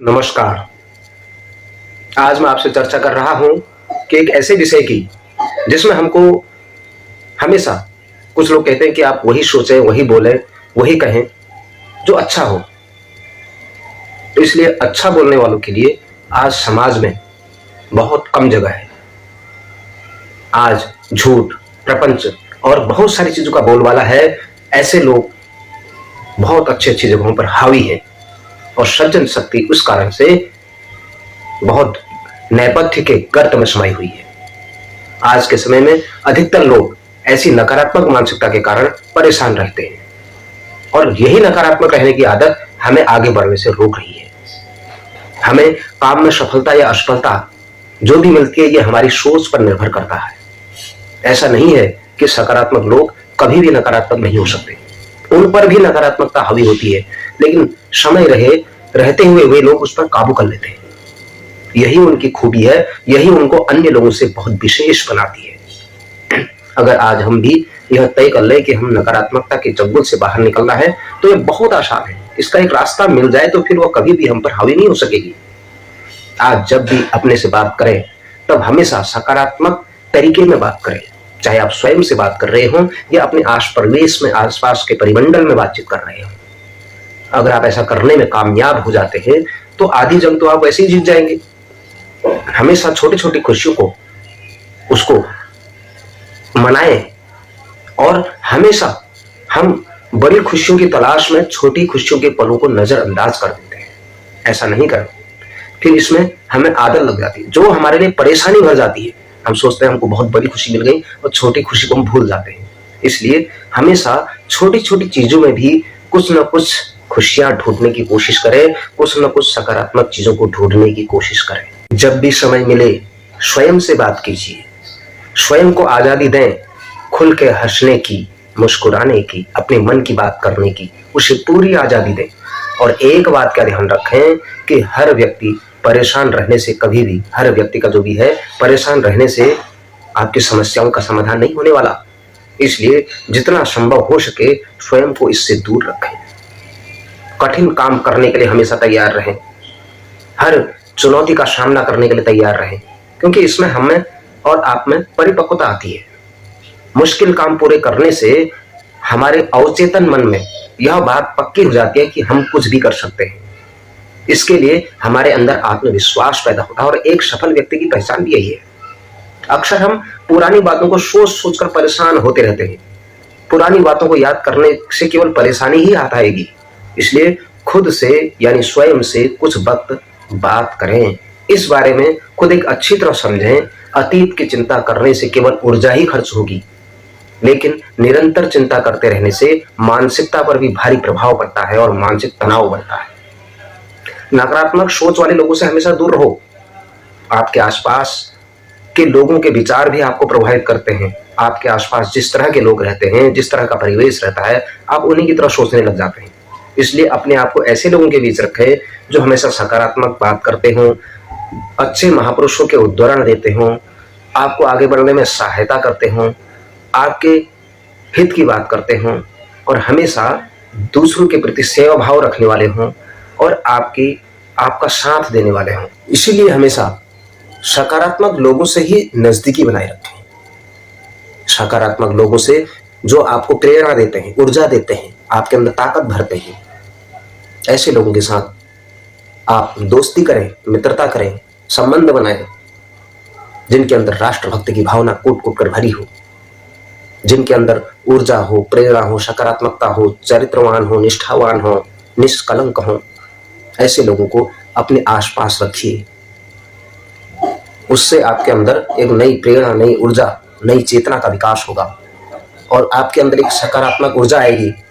नमस्कार। आज मैं आपसे चर्चा कर रहा हूं कि एक ऐसे विषय की जिसमें हमको हमेशा कुछ लोग कहते हैं कि आप वही सोचें, वही बोलें, वही कहें जो अच्छा हो। तो इसलिए अच्छा बोलने वालों के लिए आज समाज में बहुत कम जगह है। आज झूठ, प्रपंच और बहुत सारी चीजों का बोलबाला है। ऐसे लोग बहुत अच्छी अच्छी जगहों पर हावी है और सज्जन शक्ति उस कारण से बहुत नेपथ्य के गर्त में समाई हुई है। आज के समय में अधिकतर लोग ऐसी नकारात्मक मानसिकता के कारण परेशान रहते हैं और यही नकारात्मक रहने की आदत हमें आगे बढ़ने से रोक रही है। हमें काम में सफलता या असफलता जो भी मिलती है, ये हमारी सोच पर निर्भर करता है। ऐसा नहीं है कि सकारात्मक लोग कभी भी नकारात्मक नहीं हो सकते, उन पर भी नकारात्मकता हावी होती है, लेकिन समय रहते हुए वे लोग उस पर काबू कर लेते हैं। यही उनकी खूबी है, यही उनको अन्य लोगों से बहुत विशेष बनाती है। अगर आज हम भी यह तय कर ले कि हम नकारात्मकता के चंगुल से बाहर निकलना है तो यह बहुत आसान है। इसका एक रास्ता मिल जाए तो फिर वह कभी भी हम पर हावी नहीं हो सकेगी। आज जब भी अपने से बात करें तब हमेशा सकारात्मक तरीके में बात करें, चाहे आप स्वयं से बात कर रहे हो या अपने आसपास के परिमंडल में बातचीत कर रहे हो। अगर आप ऐसा करने में कामयाब हो जाते हैं तो आधी जंग तो आप वैसे ही जीत जाएंगे। हमेशा छोटी छोटी खुशियों को उसको मनाएं और हमेशा हम बड़ी खुशियों की तलाश में छोटी खुशियों के पलों को नजरअंदाज कर देते हैं। ऐसा नहीं करें, फिर इसमें हमें आदत लग जाती है जो हमारे लिए परेशानी भर जाती है। हम सोचते हैं हमको बहुत बड़ी खुशी मिल गई और छोटी खुशी को हम भूल जाते हैं। इसलिए हमेशा छोटी छोटी चीजों में भी कुछ न कुछ खुशियां ढूंढने की कोशिश करें, कुछ न कुछ सकारात्मक चीजों को ढूंढने की कोशिश करें। जब भी समय मिले स्वयं से बात कीजिए, स्वयं को आजादी दें खुल के हंसने की, मुस्कुराने की, अपने मन की बात करने की, उसे पूरी आजादी दें। और एक बात का ध्यान रखें कि हर व्यक्ति परेशान रहने से कभी भी, हर व्यक्ति का जो भी है, परेशान रहने से आपकी समस्याओं का समाधान नहीं होने वाला। इसलिए जितना संभव हो सके स्वयं को इससे दूर रखें। कठिन काम करने के लिए हमेशा तैयार रहें, हर चुनौती का सामना करने के लिए तैयार रहें, क्योंकि इसमें हमें और आप में परिपक्वता आती है। मुश्किल काम पूरे करने से हमारे अवचेतन मन में यह बात पक्की हो जाती है कि हम कुछ भी कर सकते हैं। इसके लिए हमारे अंदर आत्मविश्वास पैदा होता है और एक सफल व्यक्ति की पहचान भी यही है। अक्सर हम पुरानी बातों को सोच सोचकर परेशान होते रहते हैं। पुरानी बातों को याद करने से केवल परेशानी ही हाथ आएगी। इसलिए खुद से यानी स्वयं से कुछ वक्त बात करें, इस बारे में खुद एक अच्छी तरह समझें। अतीत की चिंता करने से केवल ऊर्जा ही खर्च होगी, लेकिन निरंतर चिंता करते रहने से मानसिकता पर भी भारी प्रभाव पड़ता है और मानसिक तनाव बढ़ता है। नकारात्मक सोच वाले लोगों से हमेशा दूर रहो। आपके आसपास के लोगों के विचार भी आपको प्रभावित करते हैं। आपके आसपास जिस तरह के लोग रहते हैं, जिस तरह का परिवेश रहता है, आप उन्हीं की तरह सोचने लग जाते हैं। इसलिए अपने आप को ऐसे लोगों के बीच रखें जो हमेशा सकारात्मक बात करते हों, अच्छे महापुरुषों के उद्धरण देते हों, आपको आगे बढ़ने में सहायता करते हों, आपके हित की बात करते हों और हमेशा दूसरों के प्रति सेवा भाव रखने वाले हों और आपका साथ देने वाले हों। इसीलिए हमेशा सकारात्मक लोगों से ही नजदीकी बनाए रखें। सकारात्मक लोगों से जो आपको प्रेरणा देते हैं, ऊर्जा देते हैं, आपके अंदर ताकत भरते हैं, ऐसे लोगों के साथ आप दोस्ती करें, मित्रता करें, संबंध बनाएं, जिनके अंदर राष्ट्रभक्ति की भावना कूट कूट कर भरी हो, जिनके अंदर ऊर्जा हो, प्रेरणा हो, सकारात्मकता हो, चरित्रवान हो, निष्ठावान हो, निष्कलंक हो। ऐसे लोगों को अपने आसपास रखिए। उससे आपके अंदर एक नई प्रेरणा, नई ऊर्जा, नई चेतना का विकास होगा और आपके अंदर एक सकारात्मक ऊर्जा आएगी